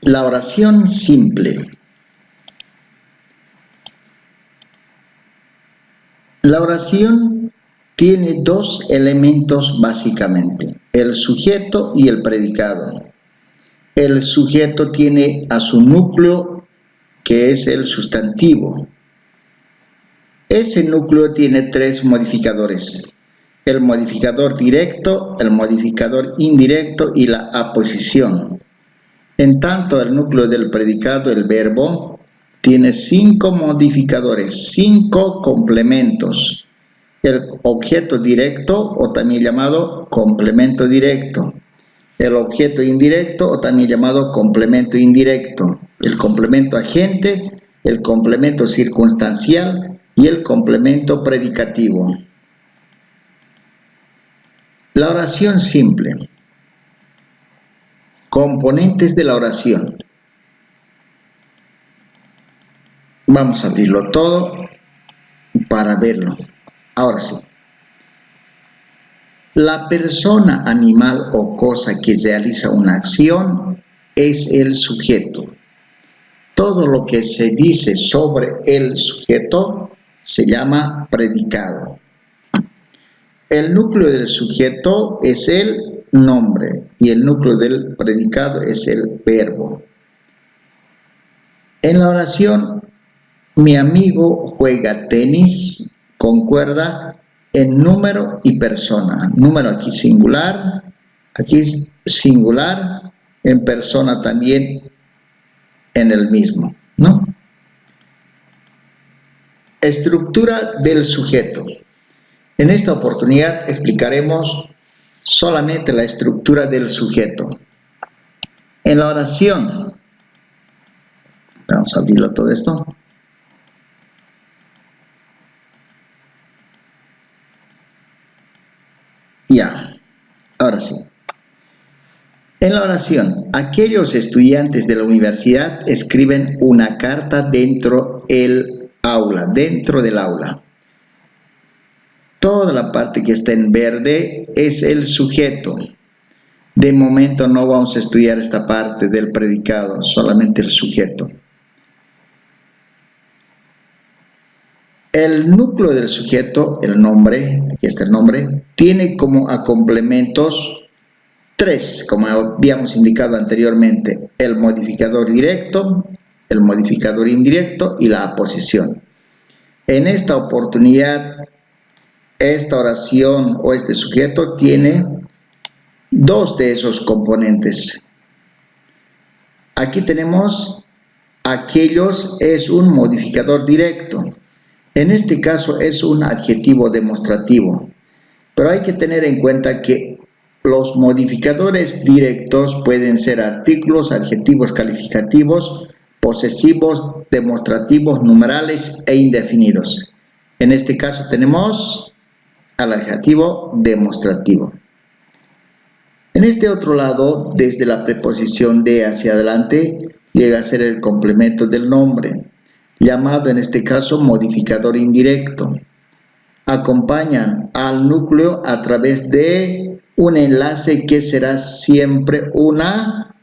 La oración simple. La oración tiene dos elementos básicamente, el sujeto y el predicado. El sujeto tiene a su núcleo, que es el sustantivo. Ese núcleo tiene tres modificadores: el modificador directo, el modificador indirecto y la aposición. En tanto, el núcleo del predicado, el verbo, tiene 5 modificadores, 5 complementos. El objeto directo, o también llamado complemento directo. El objeto indirecto, o también llamado complemento indirecto. El complemento agente, el complemento circunstancial y el complemento predicativo. La oración simple. Componentes de la oración. Vamos a abrirlo todo para verlo. Ahora sí. La persona, animal o cosa que realiza una acción es el sujeto. Todo lo que se dice sobre el sujeto se llama predicado. El núcleo del sujeto es el nombre y el núcleo del predicado es el verbo. En la oración, mi amigo juega tenis, concuerda en número y persona. Número aquí singular, en persona también en el mismo, ¿no? Estructura del sujeto. En esta oportunidad explicaremos solamente la estructura del sujeto. En la oración, vamos a abrirlo todo esto. Ya, ahora sí. En la oración, aquellos estudiantes de la universidad escriben una carta dentro del aula. Toda la parte que está en verde es el sujeto. De momento no vamos a estudiar esta parte del predicado, solamente el sujeto. El núcleo del sujeto, el nombre, aquí está el nombre, tiene como a complementos 3, como habíamos indicado anteriormente: el modificador directo, el modificador indirecto y la aposición. En esta oportunidad, esta oración o este sujeto tiene 2 de esos componentes. Aquí tenemos aquellos, es un modificador directo. En este caso es un adjetivo demostrativo, pero hay que tener en cuenta que los modificadores directos pueden ser artículos, adjetivos calificativos, posesivos, demostrativos, numerales e indefinidos. En este caso tenemos al adjetivo demostrativo. En este otro lado, desde la preposición de hacia adelante, llega a ser el complemento del nombre, llamado en este caso modificador indirecto. Acompañan al núcleo a través de un enlace que será siempre una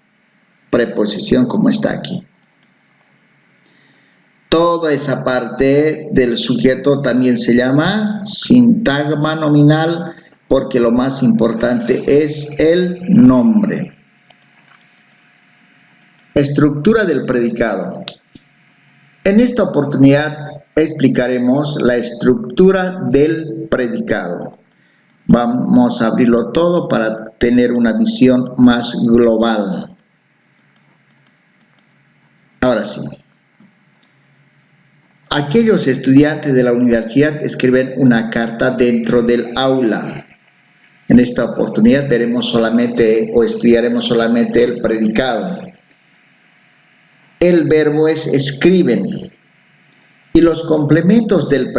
preposición, como está aquí. Toda esa parte del sujeto también se llama sintagma nominal, porque lo más importante es el nombre. Estructura del predicado. En esta oportunidad explicaremos la estructura del predicado. Vamos a abrirlo todo para tener una visión más global. Ahora sí. Aquellos estudiantes de la universidad escriben una carta dentro del aula. En esta oportunidad veremos solamente o estudiaremos solamente el predicado. El verbo es escriben. Y los complementos del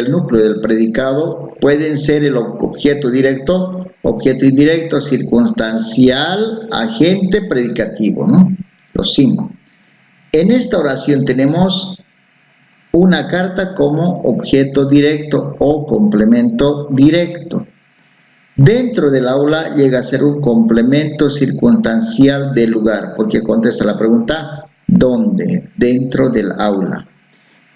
núcleo del predicado pueden ser el objeto directo, objeto indirecto, circunstancial, agente, predicativo, ¿no? Los 5. En esta oración tenemos una carta como objeto directo o complemento directo. Dentro del aula llega a ser un complemento circunstancial del lugar, porque contesta la pregunta, ¿dónde? Dentro del aula.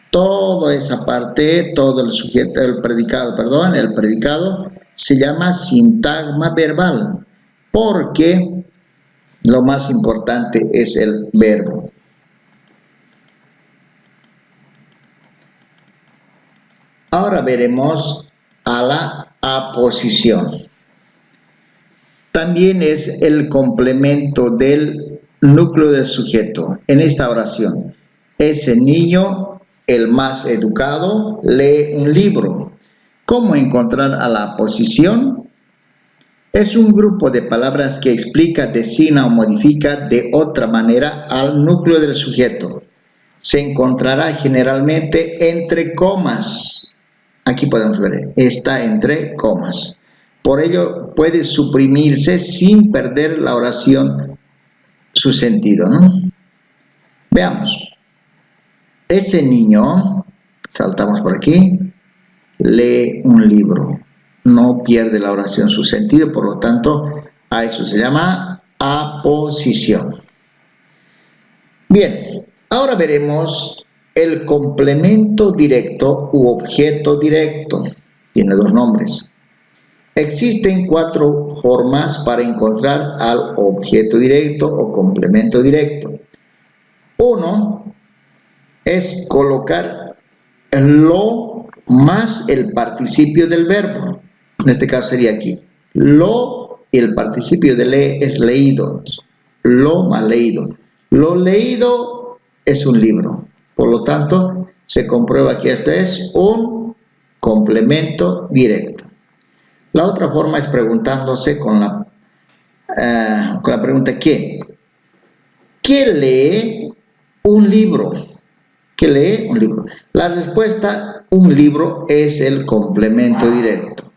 Toda esa parte, todo el sujeto, el predicado se llama sintagma verbal, porque lo más importante es el verbo. Ahora veremos a la aposición. También es el complemento del núcleo del sujeto. En esta oración, ese niño, el más educado, lee un libro. ¿Cómo encontrar a la aposición? Es un grupo de palabras que explica, designa o modifica de otra manera al núcleo del sujeto. Se encontrará generalmente entre comas. Aquí podemos ver, está entre comas. Por ello puede suprimirse sin perder la oración su sentido, ¿no? Veamos. Ese niño, saltamos por aquí, lee un libro. No pierde la oración su sentido, por lo tanto, a eso se llama aposición. Bien, ahora veremos el complemento directo u objeto directo. Tiene dos nombres. Existen 4 formas para encontrar al objeto directo o complemento directo. 1 es colocar lo más el participio del verbo. En este caso sería aquí. Lo y el participio de lee es leído. Lo más leído. Lo leído es un libro. Por lo tanto, se comprueba que esto es un complemento directo. La otra forma es preguntándose con la pregunta ¿qué? ¿Qué lee un libro? ¿Qué lee un libro? La respuesta, un libro, es el complemento directo.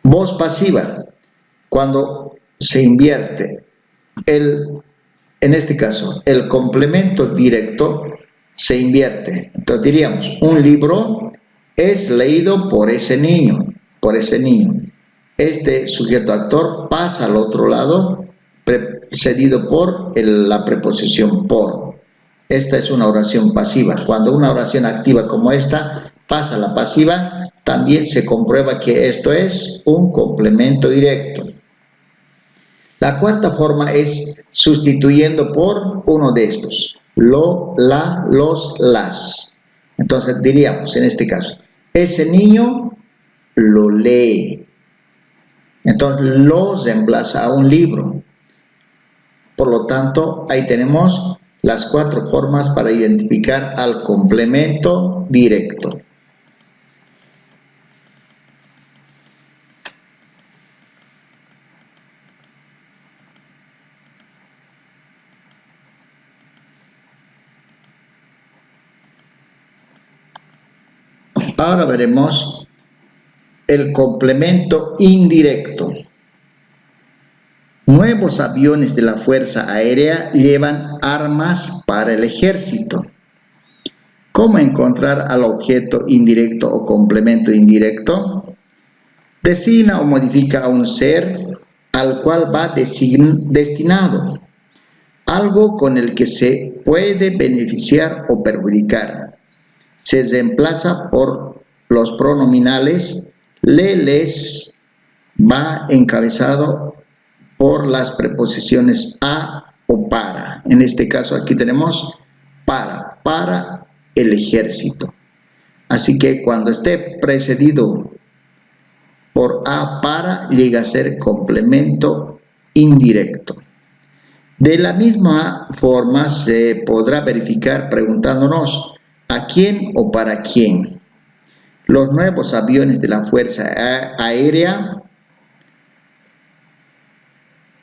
Voz pasiva, cuando se invierte en este caso, el complemento directo se invierte. Entonces diríamos, un libro es leído por ese niño, Este sujeto actor pasa al otro lado, precedido por la preposición por. Esta es una oración pasiva. Cuando una oración activa como esta pasa a la pasiva, también se comprueba que esto es un complemento directo. La cuarta forma es sustituyendo por uno de estos. Lo, la, los, las. Entonces diríamos en este caso, ese niño lo lee. Entonces lo reemplaza a un libro. Por lo tanto, ahí tenemos las 4 formas para identificar al complemento directo. Ahora veremos el complemento indirecto. Nuevos aviones de la Fuerza Aérea llevan armas para el ejército. ¿Cómo encontrar al objeto indirecto o complemento indirecto? Designa o modifica a un ser al cual va destinado. Algo con el que se puede beneficiar o perjudicar. Se reemplaza por los pronominales le, les, va encabezado por las preposiciones a o para. En este caso aquí tenemos para el ejército. Así que cuando esté precedido por a para, llega a ser complemento indirecto. De la misma forma se podrá verificar preguntándonos ¿a quién o para quién? Los nuevos aviones de la Fuerza Aérea,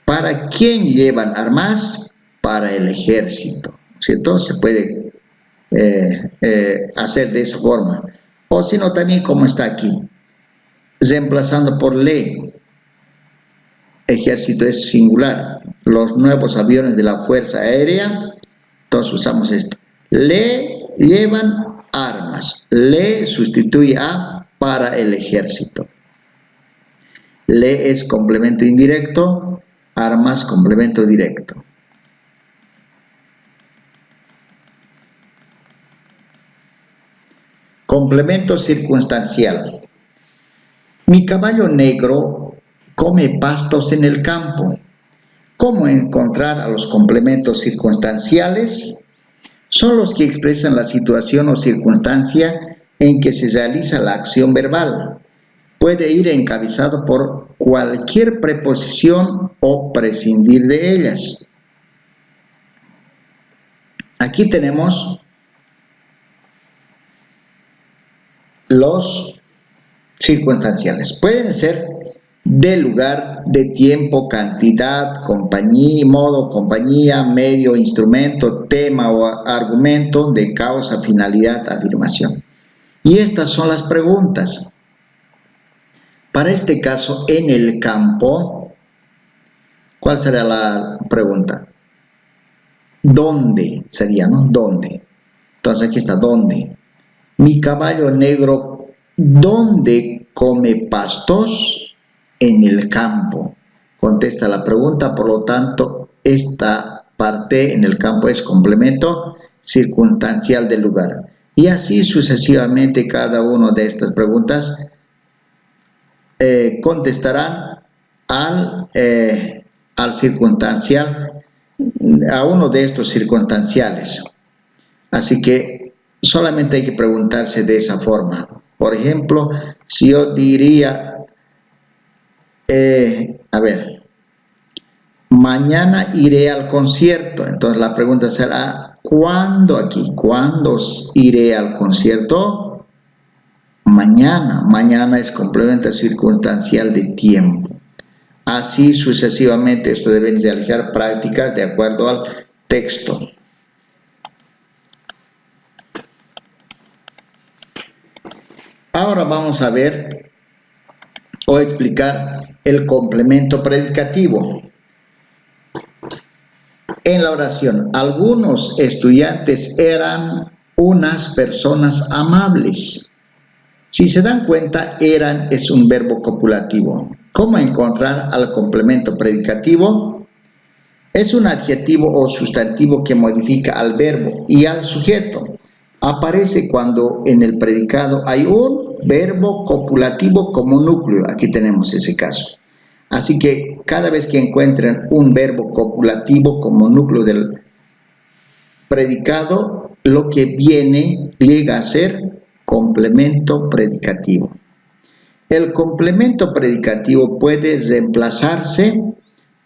¿para quién llevan armas? Para el ejército, ¿cierto? Se puede hacer de esa forma. O si no, también como está aquí, reemplazando por le. Ejército es singular. Los nuevos aviones de la Fuerza Aérea, entonces usamos esto. Le llevan armas. Le sustituye a para el ejército. Le es complemento indirecto, armas complemento directo. Complemento circunstancial. Mi caballo negro come pastos en el campo. ¿Cómo encontrar a los complementos circunstanciales? Son los que expresan la situación o circunstancia en que se realiza la acción verbal. Puede ir encabezado por cualquier preposición o prescindir de ellas. Aquí tenemos los circunstanciales. Pueden ser de lugar, de tiempo, cantidad, compañía, modo, compañía, medio, instrumento, tema o argumento, de causa, finalidad, afirmación. Y estas son las preguntas. Para este caso, en el campo, ¿cuál será la pregunta? ¿Dónde sería, no? ¿Dónde? Entonces aquí está, ¿dónde? Mi caballo negro, ¿dónde come pastos? En el campo. Contesta la pregunta, por lo tanto, esta parte en el campo es complemento circunstancial del lugar. Y así sucesivamente cada una de estas preguntas contestarán al circunstancial, a uno de estos circunstanciales. Así que solamente hay que preguntarse de esa forma. Por ejemplo, si yo diría, mañana iré al concierto, entonces la pregunta será, ¿cuándo aquí? ¿Cuándo iré al concierto? Mañana. Mañana es complemento circunstancial de tiempo. Así sucesivamente, esto deben realizar prácticas de acuerdo al texto. Ahora vamos a ver o explicar el complemento predicativo. En la oración, algunos estudiantes eran unas personas amables. Si se dan cuenta, eran es un verbo copulativo. ¿Cómo encontrar al complemento predicativo? Es un adjetivo o sustantivo que modifica al verbo y al sujeto. Aparece cuando en el predicado hay un verbo copulativo como núcleo. Aquí tenemos ese caso. Así que cada vez que encuentren un verbo copulativo como núcleo del predicado, lo que viene llega a ser complemento predicativo. El complemento predicativo puede reemplazarse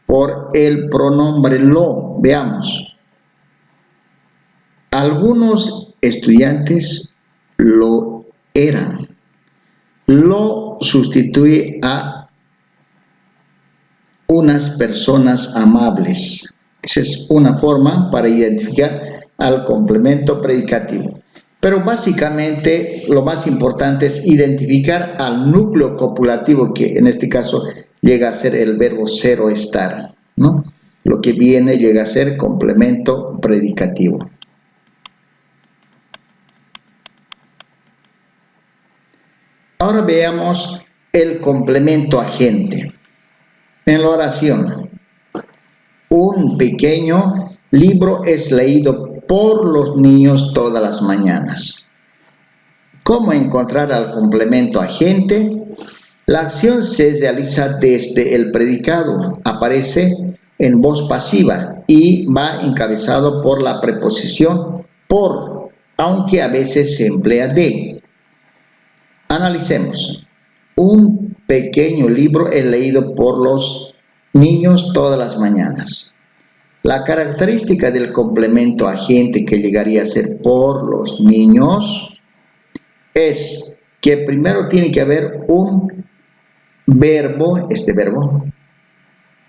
por el pronombre lo. Veamos. Algunos estudiantes lo eran. Lo sustituye a unas personas amables. Esa es una forma para identificar al complemento predicativo. Pero básicamente lo más importante es identificar al núcleo copulativo, que en este caso llega a ser el verbo ser o estar, ¿no? Lo que viene llega a ser complemento predicativo. Ahora veamos el complemento agente. En la oración, un pequeño libro es leído por los niños todas las mañanas. ¿Cómo encontrar al complemento agente? La acción se realiza desde el predicado, aparece en voz pasiva y va encabezado por la preposición por, aunque a veces se emplea de. Analicemos. Un pequeño libro es leído por los niños todas las mañanas. La característica del complemento agente que llegaría a ser por los niños es que primero tiene que haber un verbo, este verbo,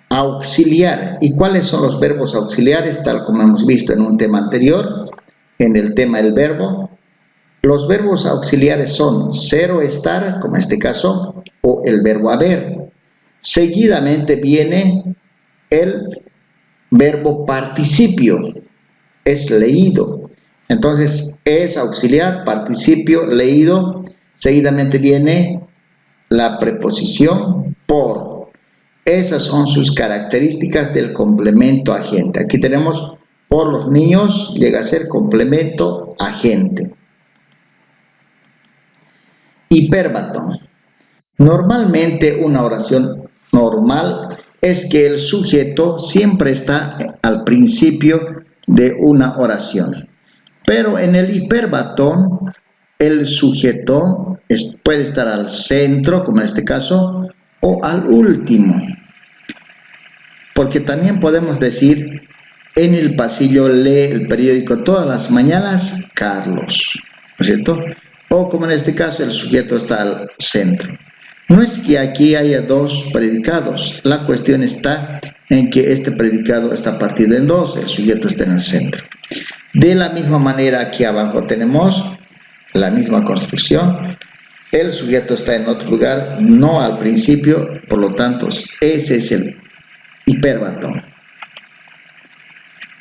auxiliar. ¿Y cuáles son los verbos auxiliares? Tal como hemos visto en un tema anterior, en el tema del verbo. Los verbos auxiliares son ser o estar, como en este caso, o el verbo haber. Seguidamente viene el verbo participio, es leído. Entonces, es auxiliar, participio, leído. Seguidamente viene la preposición por. Esas son sus características del complemento agente. Aquí tenemos por los niños, llega a ser complemento agente. Hiperbatón. Normalmente una oración normal es que el sujeto siempre está al principio de una oración. Pero en el hiperbatón, el sujeto puede estar al centro, como en este caso, o al último. Porque también podemos decir, en el pasillo lee el periódico todas las mañanas Carlos, ¿no es cierto? O como en este caso, el sujeto está al centro. No es que aquí haya dos predicados, la cuestión está en que este predicado está partido en dos, el sujeto está en el centro. De la misma manera, aquí abajo tenemos la misma construcción, el sujeto está en otro lugar, no al principio, por lo tanto, ese es el hiperbatón.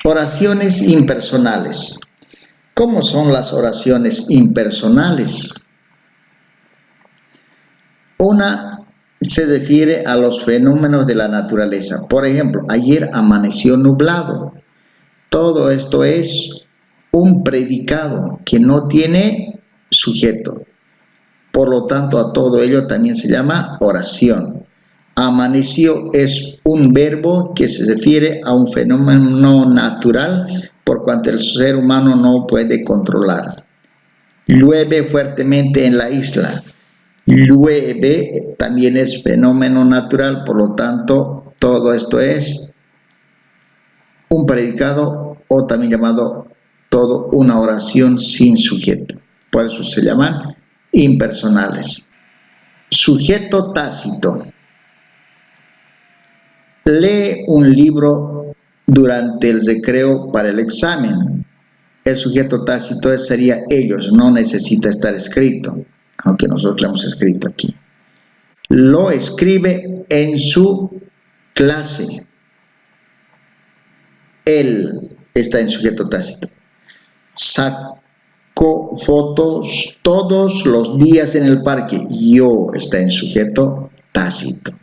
Oraciones impersonales. ¿Cómo son las oraciones impersonales? Una se refiere a los fenómenos de la naturaleza. Por ejemplo, ayer amaneció nublado. Todo esto es un predicado que no tiene sujeto. Por lo tanto, a todo ello también se llama oración. Amaneció es un verbo que se refiere a un fenómeno natural por cuanto el ser humano no puede controlar. Llueve fuertemente en la isla. Llueve también es fenómeno natural, por lo tanto, todo esto es un predicado o también llamado todo una oración sin sujeto. Por eso se llaman impersonales. Sujeto tácito. Lee un libro durante el recreo para el examen. El sujeto tácito sería ellos, no necesita estar escrito, aunque nosotros lo hemos escrito aquí. Lo escribe en su clase. Él está en sujeto tácito. Saco fotos todos los días en el parque. Yo está en sujeto tácito.